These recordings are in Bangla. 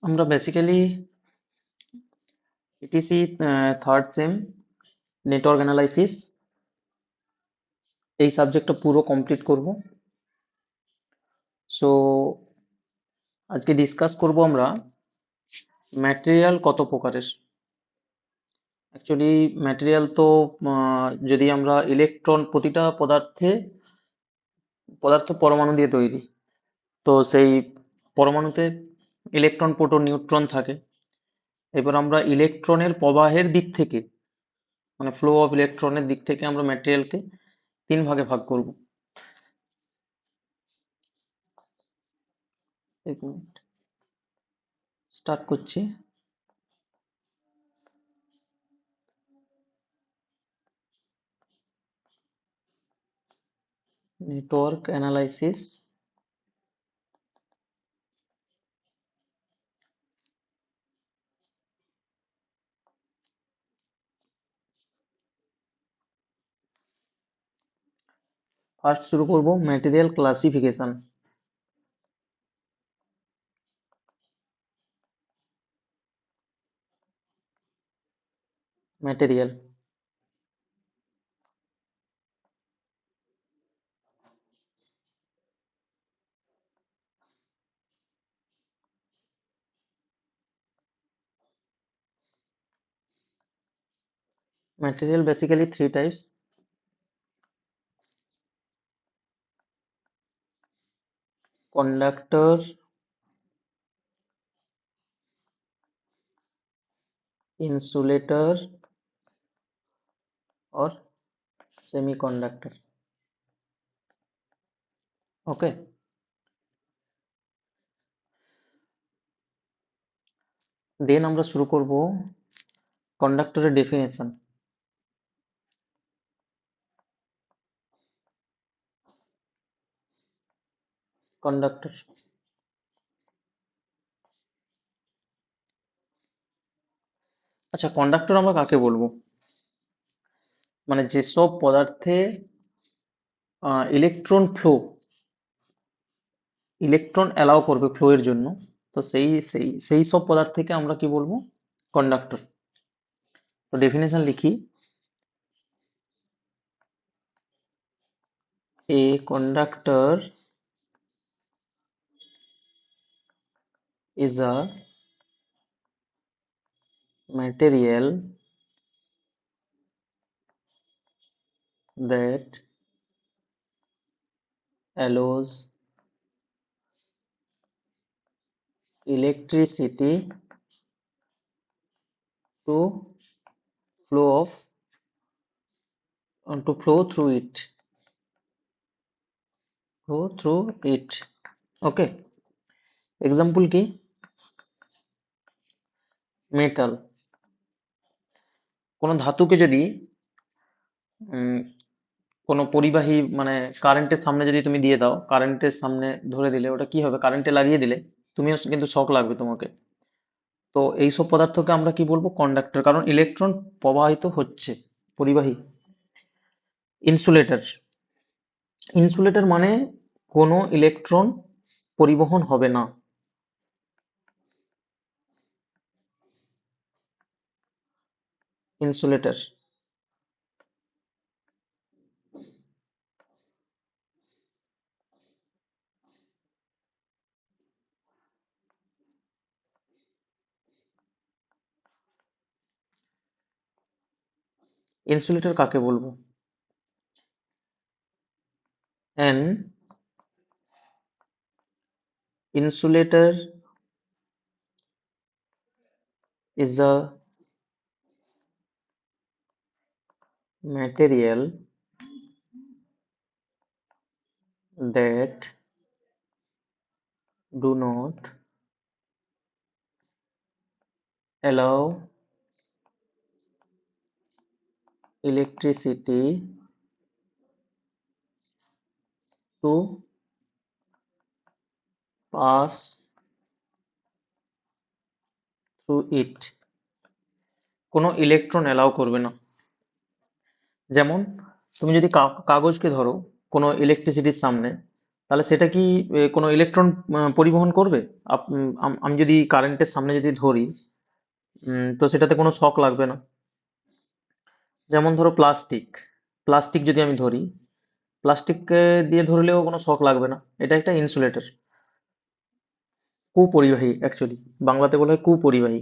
আমরা basically etc third same network analysis এই সাবজেক্টটা পুরো কমপ্লিট করব। সো আজকে ডিসকাস করব আমরা ম্যাটেরিয়াল কত প্রকারের। অ্যাকচুয়ালি ম্যাটেরিয়াল তো যদি আমরা ইলেকট্রন, প্রতিটা পদার্থ পরমাণু দিয়ে তৈরি। তো সেই পরমাণুতে ইলেকট্রন, প্রোটন, নিউট্রন থাকে। এবার আমরা ইলেকট্রনের প্রবাহের দিক থেকে, মানে ফ্লো অফ ইলেকট্রনের দিক থেকে আমরা ম্যাটেরিয়ালকে তিন ভাগে ভাগ করব। এক মিনিট, স্টার্ট করছি। Network analysis. ফার্স্ট শুরু করব material classification. Material material basically three types: conductor, insulator और semiconductor। ওকে, দেন আমরা শুরু করব কন্ডাক্টরের ডেফিনেশন। কন্ডাক্টর, আচ্ছা কন্ডাক্টর আমরা কাকে বলবো? মানে যেসব পদার্থে ইলেকট্রন ফ্লো, ইলেকট্রন অ্যালাউ করবে ফ্লো এর জন্য, তো সেই সব পদার্থকে আমরা কি বলবো? কন্ডাক্টর। তো ডেফিনেশন লিখি: a conductor is a material that allows electricity to flow of to flow through it। Okay, example কি? মেটাল, কোনো ধাতুকে যদি উম, কোনো পরিবাহী মানে কারেন্টের সামনে যদি তুমি দিয়ে দাও, কারেন্টের সামনে ধরে দিলে ওটা কি হবে? কারেন্টে লাগিয়ে দিলে তুমিও কিন্তু শক লাগবে তোমাকে। তো এইসব পদার্থকে আমরা কি বলবো? কন্ডাক্টর, কারণ ইলেকট্রন প্রবাহিত হচ্ছে, পরিবাহী। ইনসুলেটর, ইনসুলেটর মানে কোনো ইলেকট্রন পরিবহন হবে না। ইনসুলেটর, ইনসুলেটর কাকে বলবো? An insulator is a material that do not allow electricity to pass through it। কোনো ইলেকট্রন অ্যালাউ করবে না। যেমন তুমি যদি কাগজকে ধরো কোনো ইলেকট্রিসিটির সামনে, তাহলে সেটা কি কোনো ইলেকট্রন পরিবহন করবে? আমি যদি কারেন্টের সামনে যদি ধরি, তো সেটাতে কোনো শক লাগবে না। যেমন ধরো প্লাস্টিক, প্লাস্টিক যদি আমি ধরি, প্লাস্টিককে দিয়ে ধরলেও কোনো শক লাগবে না, এটা একটা ইনসুলেটর, কুপরিবাহী অ্যাকচুয়ালি, বাংলাতে বলা হয় কুপরিবাহী।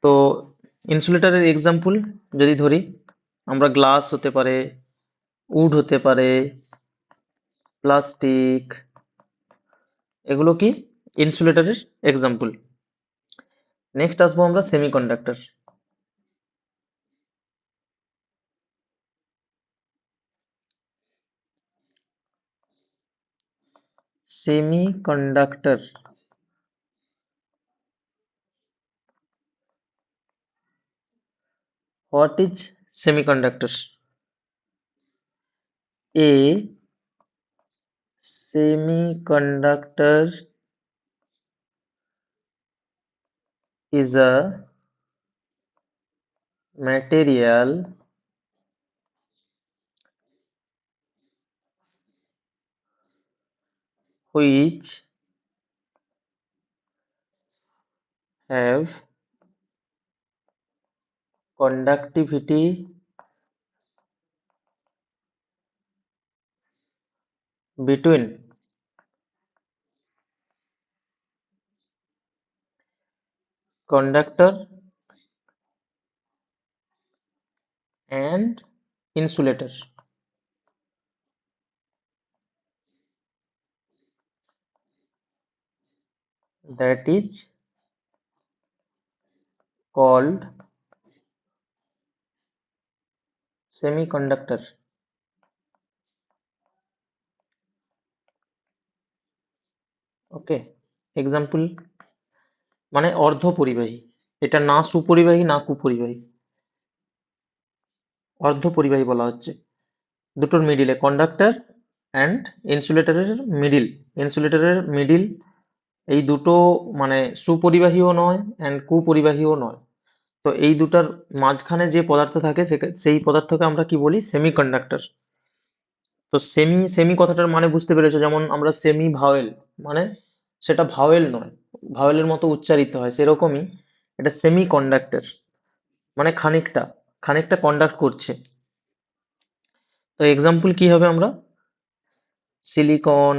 তো ইনসুলেটরের এক্সাম্পল যদি ধরি, আমরা গ্লাস হতে পারে, উড হতে পারে, প্লাস্টিক, এগুলো কি ইনসুলেটরের এক্সাম্পল। নেক্সট আসবো আমরা semiconductor. Semiconductor, what is semiconductor? A semiconductor is a material which have conductivity between conductor and insulator. That is called semiconductor. Okay, example মানে অর্ধপরিবাহী, এটা না সুপরিবাহী না কুপরিবাহী, অর্ধপরিবাহী বলা হচ্ছে। দুটোর মিডিলে কন্ডাক্টর অ্যান্ড ইনসুলেটরের মিডিল, ইনসুলেটরের মিডিল, এই দুটো মানে সুপরিবাহীও নয় অ্যান্ড কুপরিবাহীও নয়। তো এই দুটার মাঝখানে যে পদার্থ থাকে সেই পদার্থকে আমরা কি বলি? সেমিকন্ডাক্টর। তো সেমি সেমি কথাটার মানে বুঝতে পেরেছো, যেমন আমরা সেমি ভাওয়েল, মানে সেটা ভাওয়েল নয়, ভাওয়েলের মতো উচ্চারিত হয়, সেরকমই এটা সেমি কন্ডাক্টর, মানে খানিকটা, খানিকটা কন্ডাক্ট করছে। তো এক্সাম্পল কি হবে আমরা? সিলিকন,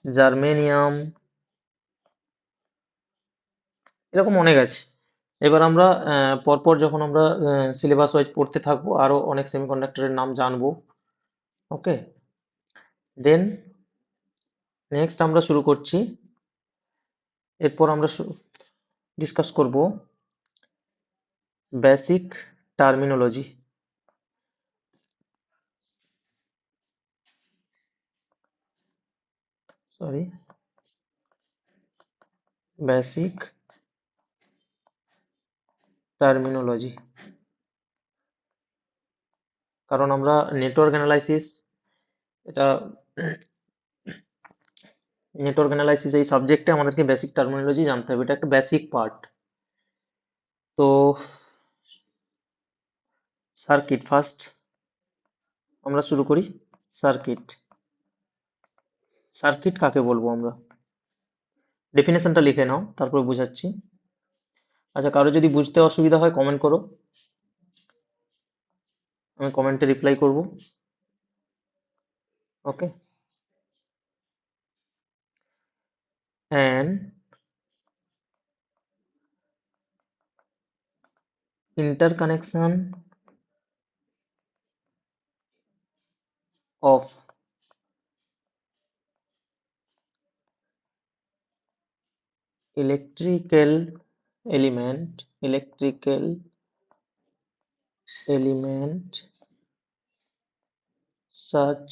জার্মেনিয়াম, এরকম অনেক আছে। এবার আমরা পরপর যখন আমরা সিলেবাস ওয়াইজ পড়তে থাকবো, আরো অনেক সেমিকন্ডাক্টরের নাম জানবো। ওকে, দেন নেক্সট আমরা শুরু করছি। এরপর আমরা ডিসকাস করব basic terminology. Sorry, basic terminology, কারণ আমরা নেটওয়ার্ক অ্যানালাইসিস, এটা নেটওয়ার্ক অ্যানালাইসিস এই সাবজেক্টে আমাদেরকে বেসিক টার্মিনোলজি জানতে হবে, এটা একটা বেসিক পার্ট। তো সার্কিট ফার্স্ট আমরা শুরু করি। সার্কিট, সার্কিট কাকে বলবো আমরা? ডেফিনেশনটা লিখে নাও, তারপর বুঝাচ্ছি। আচ্ছা, কারো যদি বুঝতে অসুবিধা হয় কমেন্ট করো, আমি কমেন্টে রিপ্লাই করব। ওকে, an interconnection of electrical element such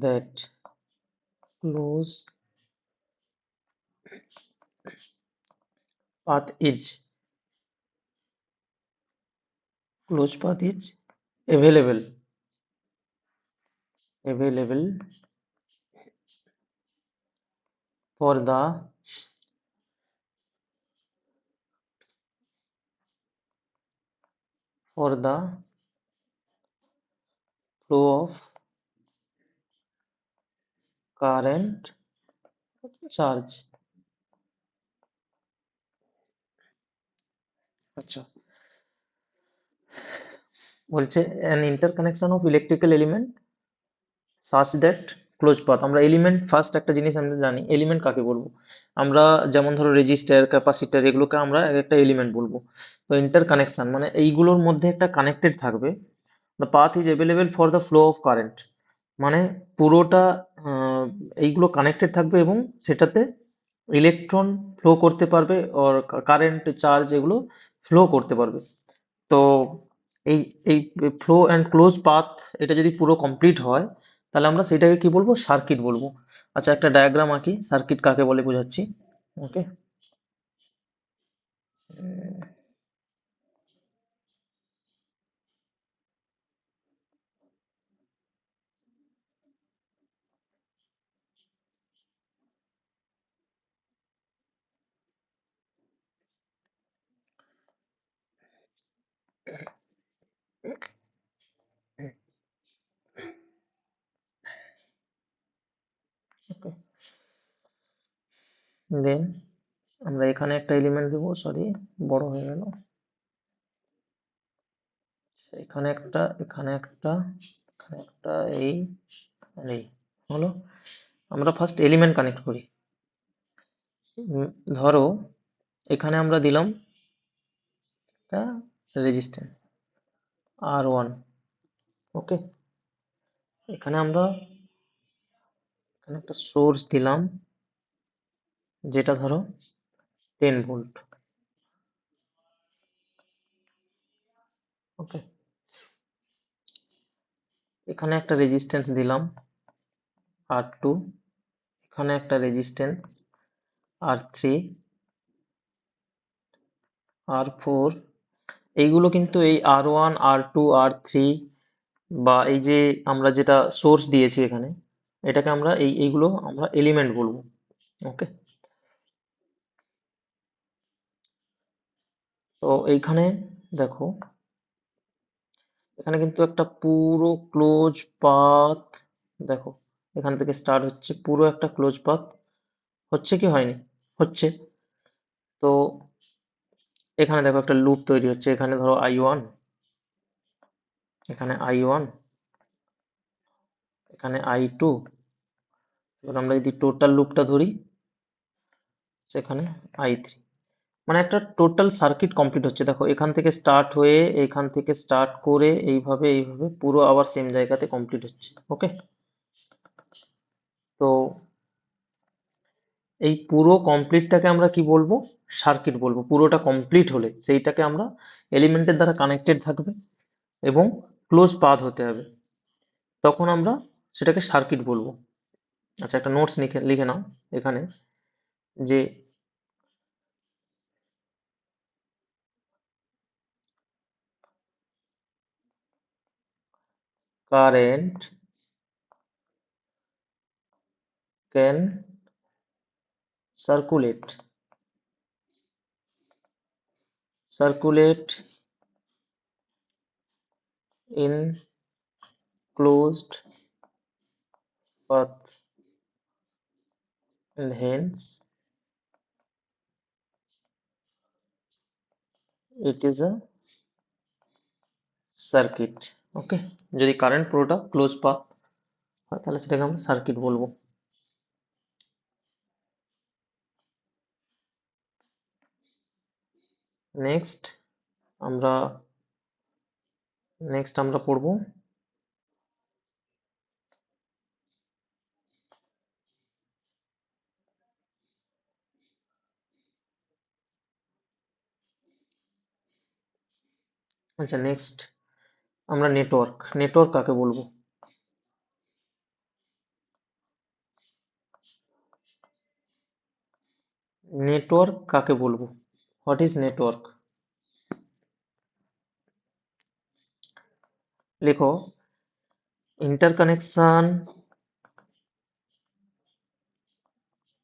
that close path is available for the flow of current charge। আচ্ছা, বলছে an interconnection of electrical element such that closed path। আমরা এলিমেন্ট ফার্স্ট একটা জিনিস আমরা জানি, এলিমেন্ট কাকে বলবো? আমরা যেমন ধরো রেজিস্টার, ক্যাপাসিটর, এগুলোকে আমরা এক একটা এলিমেন্ট বলবো। তো ইন্টারকানেকশন মানে এইগুলোর মধ্যে একটা কানেক্টেড থাকবে। The path is available for the flow of current, মানে পুরোটা এইগুলো কানেক্টেড থাকবে এবং সেটাতে ইলেকট্রন ফ্লো করতে পারবে, ওর কারেন্ট চার্জ এগুলো ফ্লো করতে পারবে। তো এই এই ফ্লো অ্যান্ড ক্লোজ পাথ, এটা যদি পুরো কমপ্লিট হয় তাহলে আমরা সেটাকে কি বলবো? সার্কিট বলবো। আচ্ছা, একটা ডায়াগ্রাম আঁকি সার্কিট কাকে বলে বোঝাচ্ছি। ওকে, ওকে, দেন আমরা এখানে একটা এলিমেন্ট দেবো, সরি বড় হয়ে গেল। এখানে একটা, এখানে একটা, এখানে একটা, এই আর এই হলো। আমরা ফার্স্ট এলিমেন্ট কানেক্ট করি। উম, ধরো এখানে আমরা দিলাম একটা রেজিস্ট্যান্স R1। ওকে, এখানে আমরা এখানে একটা সোর্স দিলাম যেটা ধরো 10 ভোল্ট। ওকে, এখানে একটা রেজিস্ট্যান্স দিলাম R2, এখানে একটা রেজিস্ট্যান্স R3, R4। এইগুলো কিন্তু এই R1, R2, R3 বা এই যে আমরা যেটা সোর্স দিয়েছি এখানে, এটাকে আমরা এইগুলো আমরা এলিমেন্ট বলবো। ওকে, তো এইখানে দেখো, এখানে কিন্তু একটা পুরো ক্লোজ পাথ, দেখো এখান থেকে স্টার্ট হচ্ছে পুরো একটা ক্লোজ পাথ, হচ্ছে কি হয়নি? হচ্ছে। তো এখানে দেখো একটা লুপ তৈরি হচ্ছে, এখানে ধরো I1, এখানে I1, এখানে I2। এবার আমরা যদি টোটাল লুপটা ধরি, সেখানে I3। মানে একটা টোটাল সার্কিট কমপ্লিট হচ্ছে। দেখো এখান থেকে স্টার্ট হয়ে, এখান থেকে স্টার্ট করে এইভাবে এইভাবে পুরো আবার সেম জায়গাতে কমপ্লিট হচ্ছে। ওকে, তো এই পুরো কমপ্লিটটাকে আমরা কি বলবো? সার্কিট বলবো। পুরোটা কমপ্লিট হলে সেইটাকে আমরা এলিমেন্টের দ্বারা কানেক্টেড থাকবে এবং ক্লোজ পাথ হতে হবে, তখন আমরা সেটাকে সার্কিট বলবো। আচ্ছা, একটা নোটস লিখে লিখে নাও এখানে, যে current can circulate circulate in closed path and hence it is a circuit. Okay, যদি কারেন্ট পুরোটা ক্লোজ পাথ হয় তাহলে সেটাকে আমরা সার্কিট বলবো। নেক্সট আমরা পড়বো আচ্ছা, নেক্সট আমরা নেটওয়ার্ক। নেটওয়ার্ক কাকে বলবো? নেটওয়ার্ক কাকে বলবো? What is network? লেখো, interconnection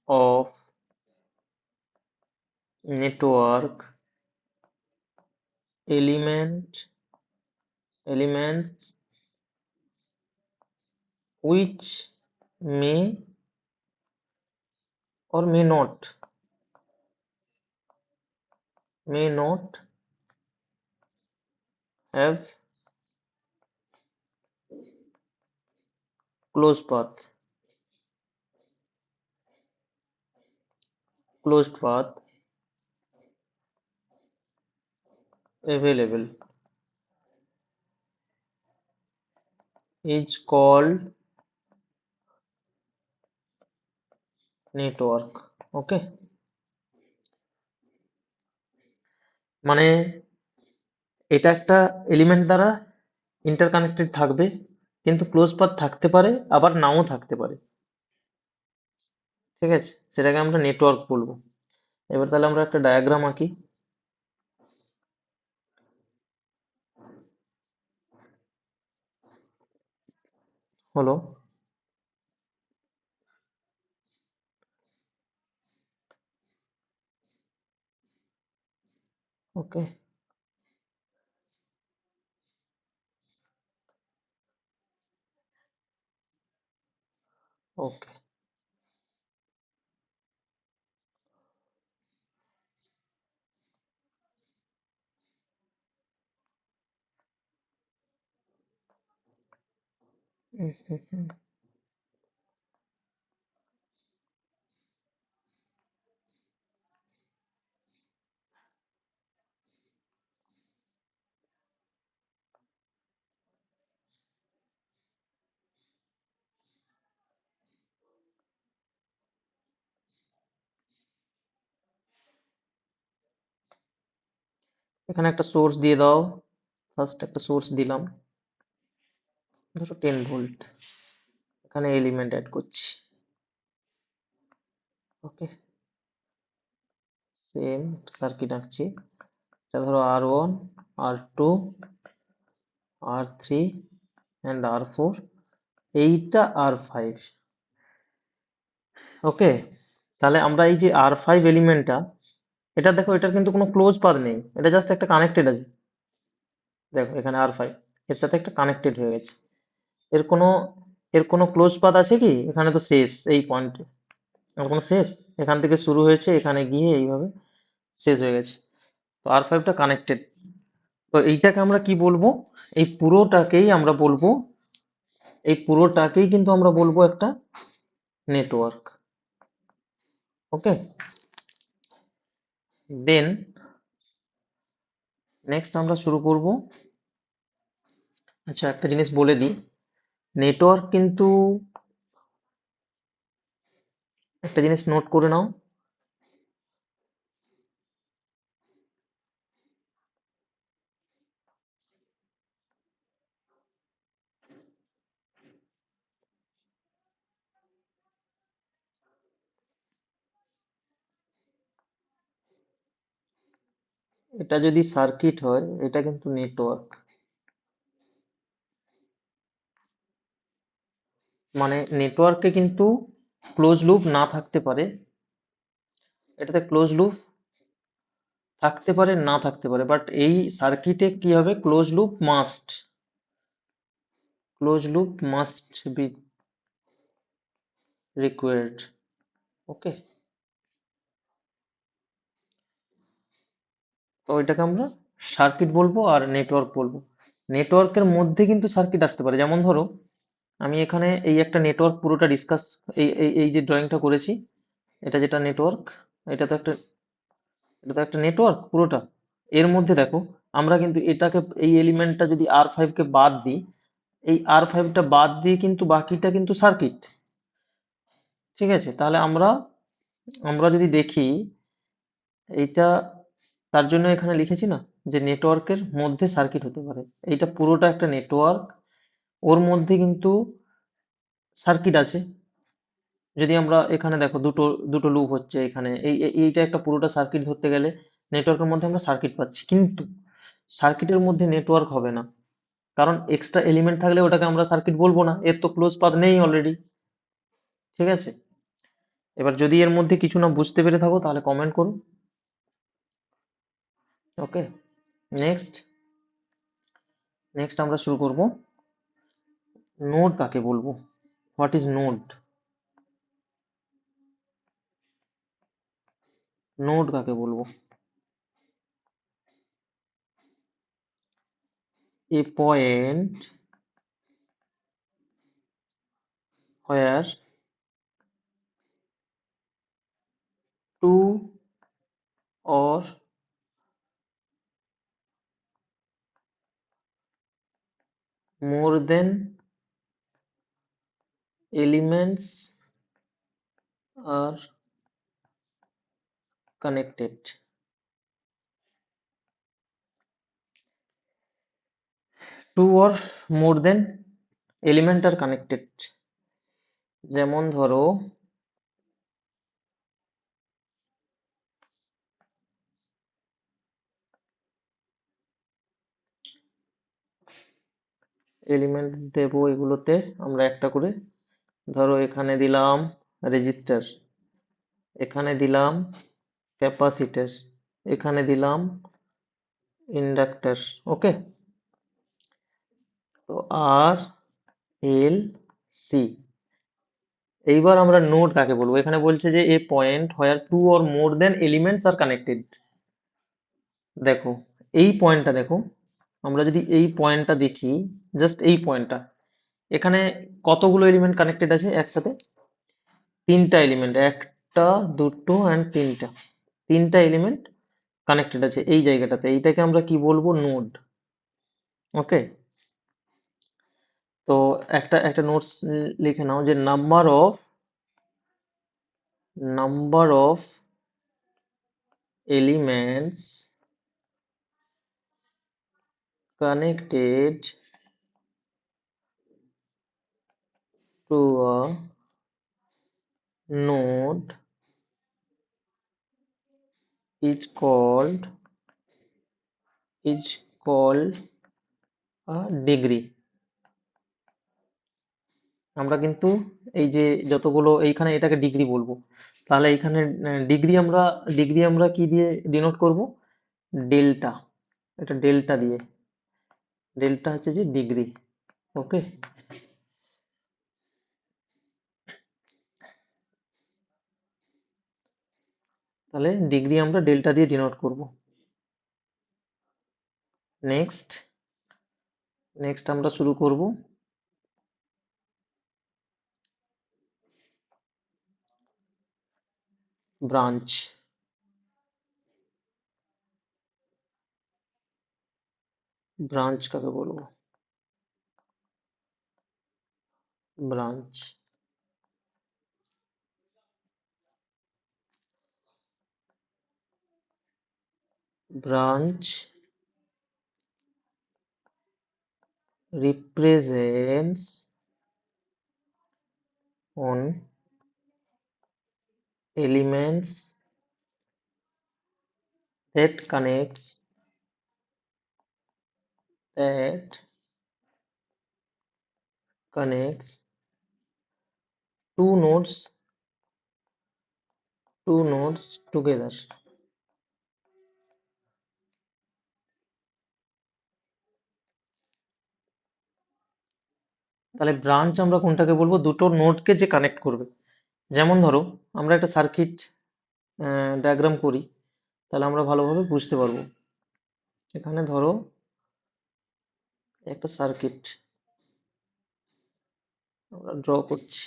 of network elements which may or may not have closed path closed path available is called network. ওকে, মানে এটা একটা এলিমেন্ট দ্বারা ইন্টারকানেক্টেড থাকবে, কিন্তু ক্লোজ পাথ থাকতে পারে আবার নাও থাকতে পারে। ঠিক আছে, সেটাকে আমরা নেটওয়ার্ক বলবো। এবার তাহলে আমরা একটা ডায়াগ্রাম আঁকি। হলো, ওকে, ওকে। এখানে একটা সোর্স দিয়ে দাও। ফার্স্ট একটা সোর্স দিলাম, ধরো 10 ভোল্ট। এখানে এলিমেন্ট অ্যাড করছি। ওকে, সেম সার্কিট আঁকছি। এটা ধরো R1, R2, R3 and R4, এইটা R5। ওকে, তাহলে আমরা এই যে R5 এলিমেন্টটা, এটা দেখো, এটার কিন্তু কোনো ক্লোজ পাথ নেই, এটা জাস্ট একটা কানেক্টেড আছে। দেখো এখানে R5 এর সাথে একটা কানেক্টেড হয়ে গেছে। এর কোনো এর কোনো ক্লোজ পাথ আছে কি? এখানে তো শেষ, এই পয়েন্টে আর কোনো শেষ? এখান থেকে শুরু হয়েছে, এখানে গিয়ে এইভাবে শেষ হয়ে গেছে। তো R5টা কানেক্টেড। তো এইটাকে আমরা কি বলবো? এই পুরোটাকেই আমরা বলবো, এই পুরোটাকেই কিন্তু আমরা বলবো একটা নেটওয়ার্ক। ওকে, দেন নেক্সট আমরা শুরু করব। আচ্ছা, একটা জিনিস বলে দিই, নেটওয়ার্ক কিন্তু, একটা জিনিস নোট করে নাও, এটা যদি সার্কিট হয়, এটা কিন্তু নেটওয়ার্ক। মানে নেটওয়ার্কে কিন্তু ক্লোজ লুপ না থাকতে পারে, এটাতে ক্লোজ লুপ থাকতে পারে না থাকতে পারে, বাট এই সার্কিটে কি হবে? Close loop must be required. Okay, তো এটাকে আমরা সার্কিট বলবো আর নেটওয়ার্ক বলবো। নেটওয়ার্কের মধ্যে কিন্তু সার্কিট আসতে পারে, যেমন ধরো আমি এখানে এই একটা নেটওয়ার্ক পুরোটা ডিসকাস, এই এই এই যে ড্রয়িংটা করেছি, এটা যেটা নেটওয়ার্ক, এটা তো একটা এটা তো একটা নেটওয়ার্ক পুরোটা। এর মধ্যে দেখো, আমরা কিন্তু এটাকে, এই এলিমেন্টটা যদি R5 কে বাদ দিই, এই R5টা বাদ দিয়ে কিন্তু বাকিটা কিন্তু সার্কিট। ঠিক আছে, তাহলে আমরা আমরা যদি দেখি এইটা, তার জন্য এখানে লিখেছি না যে নেটওয়ার্কের মধ্যে সার্কিট হতে পারে। এইটা পুরোটা একটা নেটওয়ার্ক, ওর মধ্যে কিন্তু সার্কিট আছে। যদি আমরা এখানে দেখো, দুটো দুটো লুপ হচ্ছে এখানে, এইটা একটা পুরোটা সার্কিট ধরতে গেলে নেটওয়ার্কের মধ্যে আমরা সার্কিট পাচ্ছি, কিন্তু সার্কিটের মধ্যে নেটওয়ার্ক হবে না, কারণ এক্সট্রা এলিমেন্ট থাকলে ওটাকে আমরা সার্কিট বলবো না, এর তো ক্লোজ পাথ নেই অলরেডি। ঠিক আছে, এবার যদি এর মধ্যে কিছু না বুঝতে পেরে থাকো তাহলে কমেন্ট করো। ওকে, নেক্সট নেক্সট আমরা শুরু করব, নোড কাকে বলবো। What is node? নোড কাকে বলবো? এ point where two or more than elements are connected. Two or more than element are connected. যেমন ধরো এলিমেন্ট দেবো এগুলোতে আমরা একটা করে। ধরো এখানে দিলাম রেজিস্টার, এখানে দিলাম ক্যাপাসিটর, এখানে দিলাম ইন্ডাক্টর। ওকে, তো আর এল সি। এইবার আমরা নোড কাকে বলবো? এখানে বলছে যে a point where two or more than elements are connected. দেখো এই পয়েন্টটা দেখো, আমরা যদি এই পয়েন্টটা দেখি, জাস্ট এই পয়েন্টটা, এখানে কতগুলো এলিমেন্ট কানেক্টেড আছে একসাথে? তিনটা এলিমেন্ট, একটা দুটো অ্যান্ড তিনটা, তিনটা এলিমেন্ট কানেক্টেড আছে এই জায়গাটাতে। এইটাকে আমরা কি বলবো? নোড। ওকে, তো একটা একটা নোটস লিখে নাও যে number of elements connected to a node is called a degree. আমরা কিন্তু এই যে যতগুলো এইখানে এটাকে ডিগ্রি বলবো, তাহলে এইখানে ডিগ্রি আমরা কি দিয়ে ডিনোট করব? ডেল্টা। এটা ডেল্টা দিয়ে, ডেল্টা হচ্ছে যে ডিগ্রি। ওকে, তাহলে ডিগ্রি আমরা ডেল্টা দিয়ে ডিনোট করব। নেক্সট নেক্সট আমরা শুরু করব ব্রাঞ্চ। ব্রাঞ্চ কাকে বলবো? Branch, branch represents on elements that that connects two nodes together. তাহলে ব্রাঞ্চ আমরা কোনটাকে বলবো? দুটো নোডকে যে কানেক্ট করবে। যেমন ধরো আমরা একটা সার্কিট ডায়াগ্রাম করি, তাহলে আমরা ভালোভাবে বুঝতে পারবো। এখানে ধরো একটা সার্কিট আমরা ড্র করছি।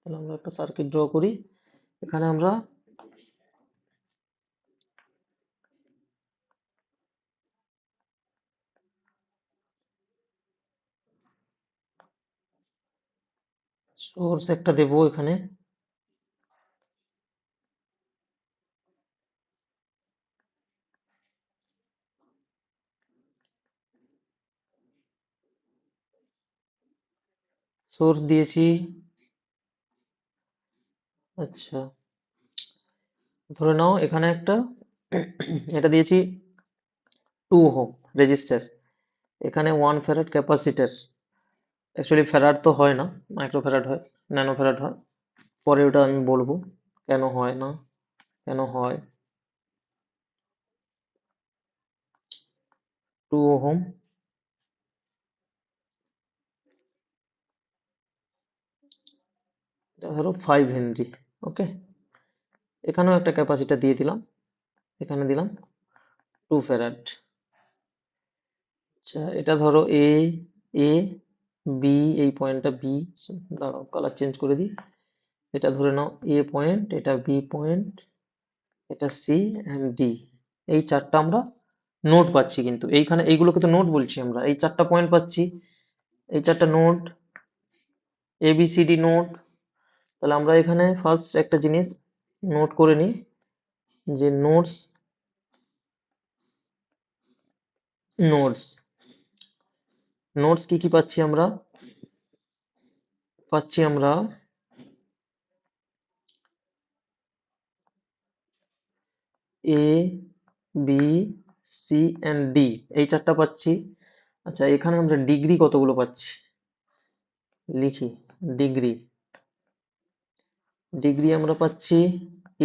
তাহলে আমরা একটা সার্কিট ড্র করি, এখানে আমরা সোর্স একটা দেবো, এখানে সোর্স দিয়েছি। আচ্ছা, ধরে নাও এখানে একটা এটা দিয়েছি 2 ওহম রেজিস্টার, এখানে 1 ফ্যারাড ক্যাপাসিটর, অ্যাকচুয়ালি ফ্যারাড তো হয় না, মাইক্রো ফ্যারাড হয়, ন্যানো ফ্যারাড হয়। পরে ওটা আমি বলবো কেন হয় না, কেন হয়। 2 ওহম, এটা ধরো 5 হেনরি। ওকে, এখানেও একটা ক্যাপাসিটার দিয়ে দিলাম, এখানে দিলাম 2 ফ্যারাড। আচ্ছা, এটা ধরো এ বি, এই পয়েন্টটা বি, দাঁড়াও কালার চেঞ্জ করে দিই। এটা ধরে নাও এ পয়েন্ট, এটা বি পয়েন্ট, এটা সি এন্ড ডি। এই চারটা আমরা নোড পাচ্ছি, কিন্তু এইখানে এইগুলোকে তো নোড বলছি আমরা, এই চারটা পয়েন্ট পাচ্ছি, এই চারটা node, A B C D node. তাহলে আমরা এখানে ফার্স্ট একটা জিনিস নোট করে নিই, যে নোডস, নোডস নোডস কি কি পাচ্ছি আমরা? পাচ্ছি আমরা A B C and D, এই চারটা পাচ্ছি। আচ্ছা, এখানে আমরা ডিগ্রি কতগুলো পাচ্ছি লিখি। ডিগ্রি, ডিগ্রি আমরা পাচ্ছি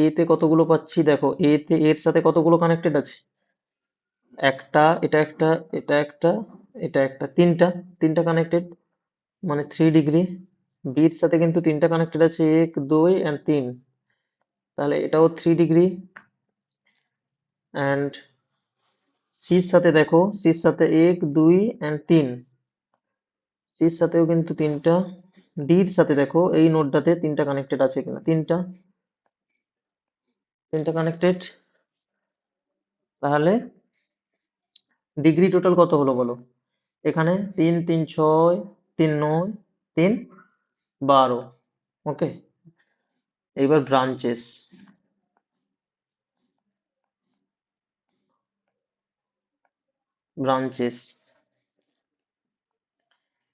এ তে কতগুলো পাচ্ছি, দেখো এ তে এর সাথে কতগুলো কানেক্টেড আছে? একটা, এটা একটা, এটা একটা, এটা একটা, তিনটা, তিনটা কানেক্টেড, মানে 3 ডিগ্রি। বির সাথে কিন্তু তিনটা কানেক্টেড আছে, 1 2 এন্ড 3, তাহলে এটাও 3 ডিগ্রি। অ্যান্ড সির সাথে দেখো, সির সাথে 1 2 এন্ড 3, সির সাথেও কিন্তু তিনটা। ডির সাথে দেখো এই নোডটাতে তিনটা কানেক্টেড আছে কিনা, তিনটা, তিনটা কানেক্টেড। তাহলে ডিগ্রি টোটাল কত হলো বলো? এখানে 3 3 6, 3 9, 3 12। ওকে, এইবার ব্রাঞ্চেস, ব্রাঞ্চেস,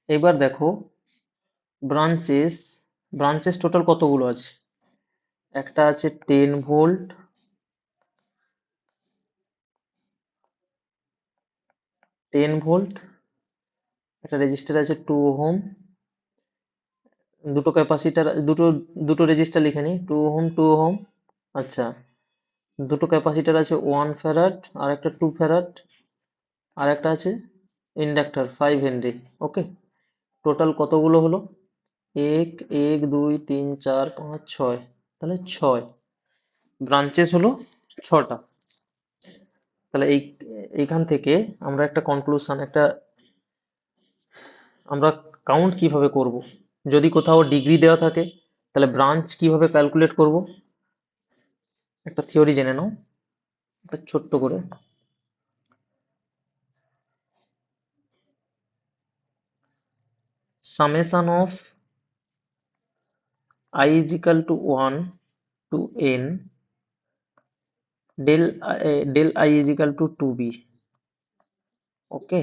এবার দেখো ব্রাঞ্চেস, ব্রাঞ্চেস টোটাল কতগুলো আছে? একটা আছে 10 ভোল্ট, 10 ভোল্ট, একটা রেজিস্টার আছে 2 ওহম, দুটো ক্যাপাসিটার, দুটো, দুটো রেজিস্টার লিখে নি, 2 ওহম 2 ওহম। আচ্ছা, দুটো ক্যাপাসিটার আছে 1 ফ্যারাড আর একটা 2 ফ্যারাড, আর একটা আছে ইন্ডাক্টর 5 হেনরি। ওকে, টোটাল কতগুলো হলো? এক, 1 2 3 4 5 6, তাহলে 6। ব্রাঞ্চেস হলো 6টা। তাহলে এইখান থেকে আমরা একটা কনক্লুশন, একটা, আমরা কাউন্ট কিভাবে করব? যদি কোথাও ডিগ্রি দেওয়া থাকে, তাহলে ব্রাঞ্চ কিভাবে ক্যালকুলেট করব? একটা থিওরি জেনে নাও, একটা ছোট্ট করে। Summation of I is equal to 1 to n del I is equal to 2b। ওকে,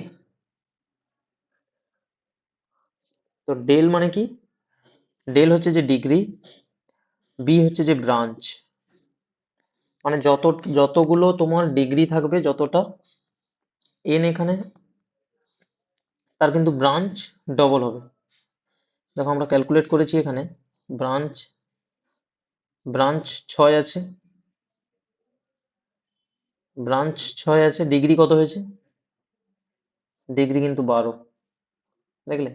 তো ডেল মানে কি? ডেল হচ্ছে যে ডিগ্রি, বি হচ্ছে যে ব্রাঞ্চ, মানে যতগুলো তোমার ডিগ্রি থাকবে, যতটা এন এখানে, তার কিন্তু ব্রাঞ্চ ডবল হবে। দেখো আমরা ক্যালকুলেট করেছি এখানে, ব্রাঞ্চ, ব্রাঞ্চ 6 আছে, ব্রাঞ্চ 6 আছে, ডিগ্রি কত হয়েছে? ডিগ্রি কিন্তু 12, দেখলে?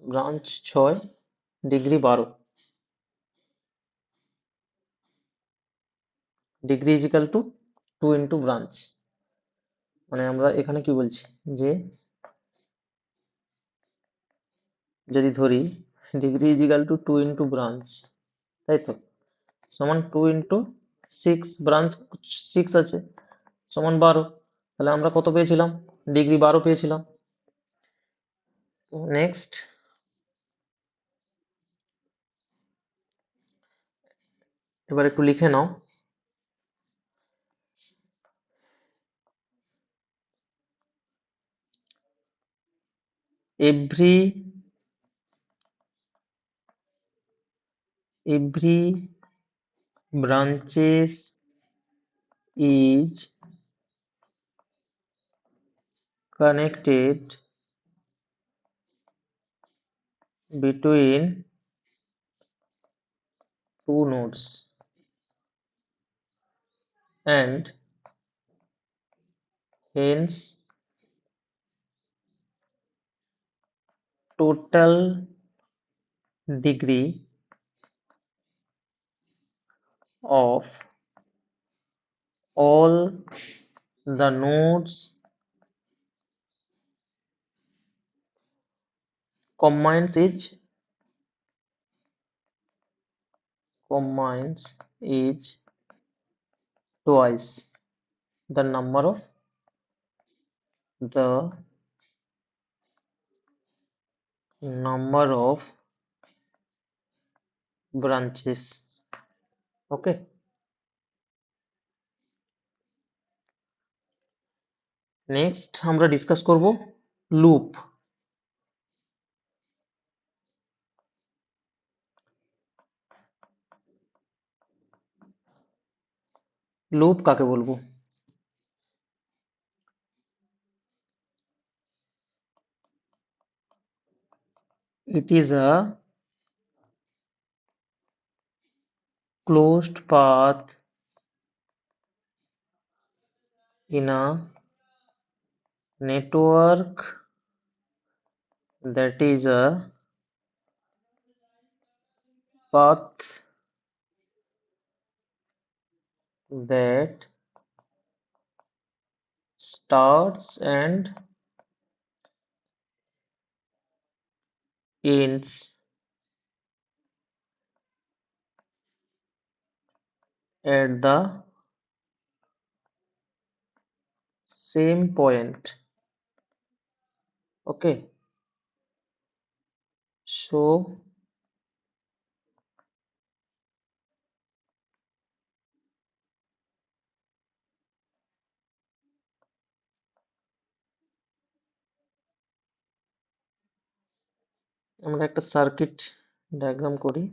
Branch 6, degree 12, degree is equal to 2 into branch. মানে আমরা এখানে কি বলছি, যে যদি ধরি degree is equal to 2 into branch, তাই তো, সমান 2 ইন্টু 6, ব্রাঞ্চ 6 আছে, সমান 12। তাহলে আমরা কত পেয়েছিলাম? ডিগ্রি 12 পেয়েছিলাম। নেক্সট, এবার একটু লিখে নাও, every every branches is connected between two nodes, and hence total degree of all the nodes combines is twice the the number of branches. Okay, next আমরা ডিসকাস করব লুপ। লুপ কাকে বলবো? It is a closed path in a network that is a path that starts and ends at the same point. Okay, so আমরা একটা সার্কিট ডায়াগ্রাম করি।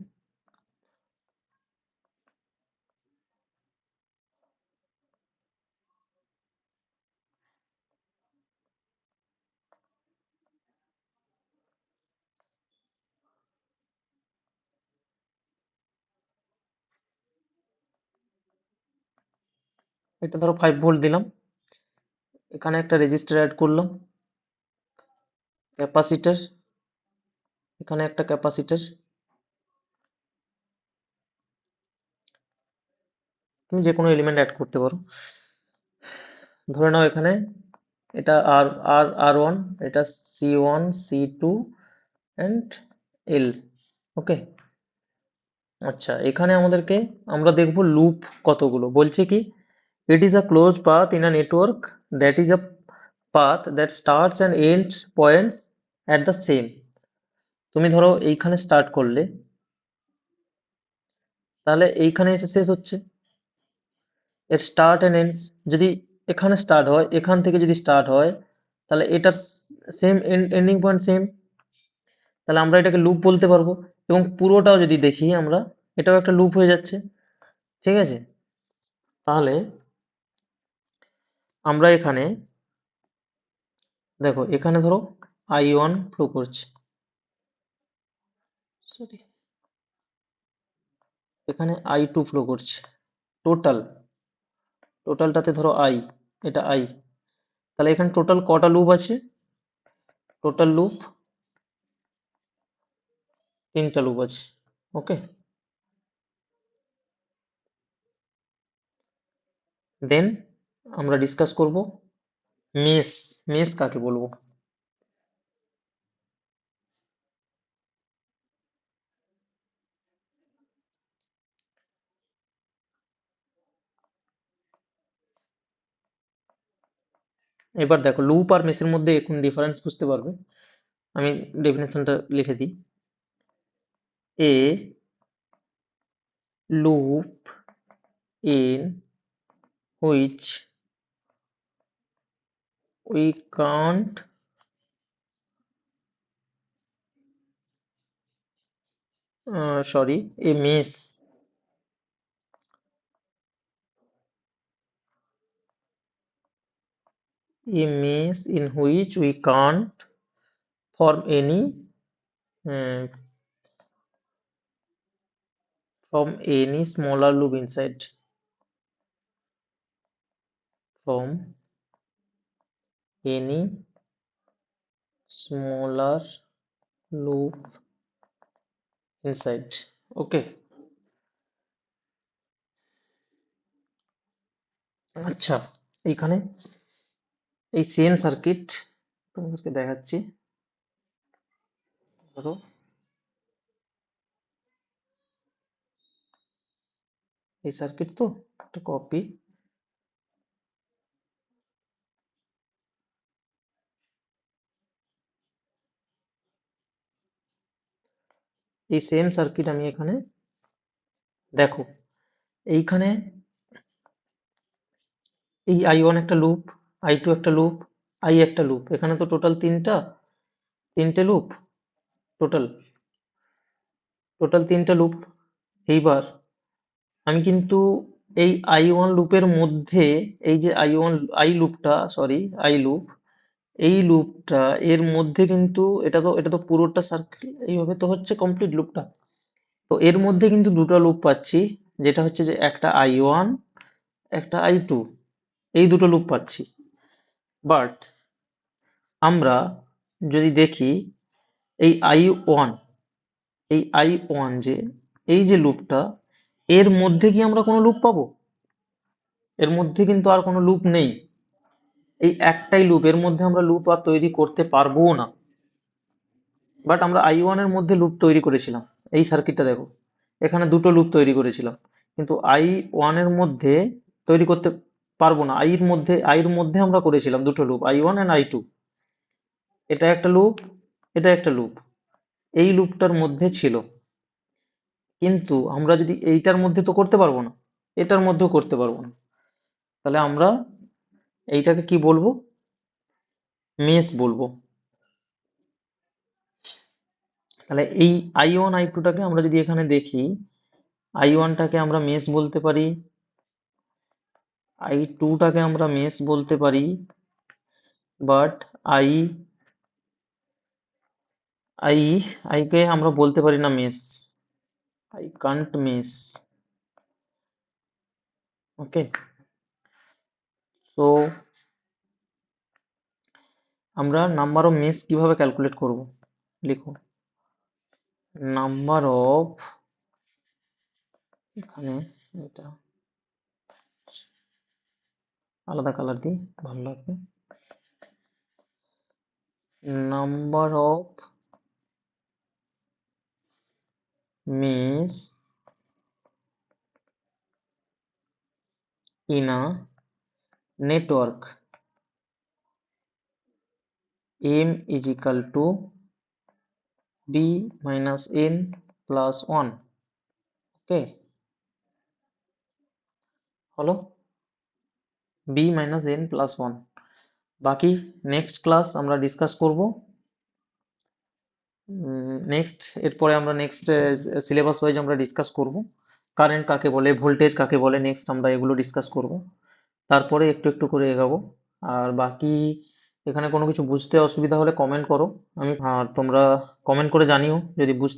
এটা ধরো 5 ভোল্ট দিলাম, এখানে একটা রেজিস্টার অ্যাড করলাম, ক্যাপাসিটর, এখানে একটা ক্যাপাসিটর। তুমি যে কোনো এলিমেন্ট অ্যাড করতে পারো। ধরে নাও এখানে এটা আর আর আর ওয়ান, এটা C1 C2 এন্ড এল। ওকে, আচ্ছা এখানে আমরা দেখব লুপ কতগুলো। বলছে কি, it is a close path in a network that is a path that starts and ends points at the same. তুমি ধরো এইখানে স্টার্ট করলে, তাহলে এইখানে এসে শেষ হচ্ছে। এর স্টার্ট এন্ড এন্ডস যদি এখানে স্টার্ট হয়, এখান থেকে যদি স্টার্ট হয়, তাহলে এটার সেম এন্ডিং পয়েন্ট সেম, তাহলে আমরা এটাকে লুপ বলতে পারবো। এবং পুরোটাও যদি দেখি আমরা, এটাও একটা লুপ হয়ে যাচ্ছে। ঠিক আছে, তাহলে আমরা এখানে দেখো, এখানে ধরো I1 ফ্লো করছে, সরি, এখানে I2 ফ্লো করছে। টোটাল টোটালটাতে ধরো I, এটা I, তাহলে এখানে টোটাল কটা লুপ আছে? টোটাল লুপ 3টা লুপ আছে। ওকে, দেন আমরা ডিসকাস করব মেশ। মেশ কাকে বলবো? এবার দেখো, লুপ আর মেশের মধ্যে এখন ডিফারেন্স বুঝতে পারবে। আমি ডেফিনেশনটা লিখে দিই। এ loop in which we can't sorry, a maze in which we can't form any Hmm, from any smaller loop inside, from any smaller loop inside. Okay, আচ্ছা, এইখানে এই সেম সার্কিট তোমাদেরকে দেখাচ্ছি। ধরো এই সার্কিট তো একটা কপি, এই সেম সার্কিট আমি এখানে দেখো, এইখানে এই আই ওয়ান একটা লুপ, আই টু একটা লুপ, আই একটা লুপ, এখানে তো টোটাল তিনটে লুপ, টোটাল টোটাল তিনটে লুপ। এইবার আমি কিন্তু এই আই ওয়ান লুপের মধ্যে, এই যে আই ওয়ান আই লুপটা, সরি আই লুপ, এই লুপটা এর মধ্যে কিন্তু এটা তো পুরোটা সার্কেল এইভাবে তো হচ্ছে কমপ্লিট লুপটা। তো এর মধ্যে কিন্তু দুটো লুপ পাচ্ছি, যেটা হচ্ছে যে একটা আই ওয়ান, একটা আই টু, এই দুটো লুপ পাচ্ছি। বাট আমরা যদি দেখি এই আই ওয়ান, এই আই ওয়ান যে এই যে লুপটা, এর মধ্যে কি আমরা কোনো লুপ পাবো? এর মধ্যে কিন্তু আর কোনো লুপ নেই। এই একটাই লুপ, এর মধ্যে আমরা লুপ আর তৈরি করতে পারবো না। বাট আমরা আই ওয়ান এর মধ্যে লুপ তৈরি করেছিলাম। এই সার্কিটটা দেখো, এখানে দুটো লুপ তৈরি করেছিলাম, কিন্তু আই ওয়ান এর মধ্যে তৈরি করতে পারবো না। আই এর মধ্যে আমরা করেছিলাম দুটো loop, I one and I two. এটা একটা লুপ, এটা একটা লুপ, এই লুপটার মধ্যে ছিল। কিন্তু আমরা যদি এইটার মধ্যে তো করতে পারবো না, এটার মধ্যেও করতে পারবো না। তাহলে আমরা এইটাকে কি বলবো? মেশ বলবো। তাহলে এই আই ওয়ান আই টুটাকে আমরা যদি এখানে দেখি, আই ওয়ানটাকে আমরা মেশ বলতে পারি, আই টুটাকে আমরা মেশ বলতে পারি, বাট আই আই আইকে আমরা বলতে পারি না mesh. I can't mesh. Okay, so আমরা নাম্বার অফ মেশ কিভাবে ক্যালকুলেট করব? লিখো নাম্বার অফ, এখানে এটা আলাদা কালার দিই, ভালো লাগবে। Number of mesh in a network m is equal to b minus n plus 1. ওকে, হলো b minus n plus 1। বাকি নেক্সট ক্লাস আমরা ডিসকাস করব। নেক্সট এরপরে আমরা নেক্সট সিলেবাস ওয়াইজ আমরা ডিসকাস করব, কারেন্ট কাকে বলে, ভোল্টেজ কাকে বলে, নেক্সট আমরা এগুলো ডিসকাস করব। তারপরে একটু একটু করে এগাবো। আর বাকি এখানে কোনো কিছু বুঝতে অসুবিধা হলে কমেন্ট করো। আর তোমরা কমেন্ট করে জানিও যদি বুঝতে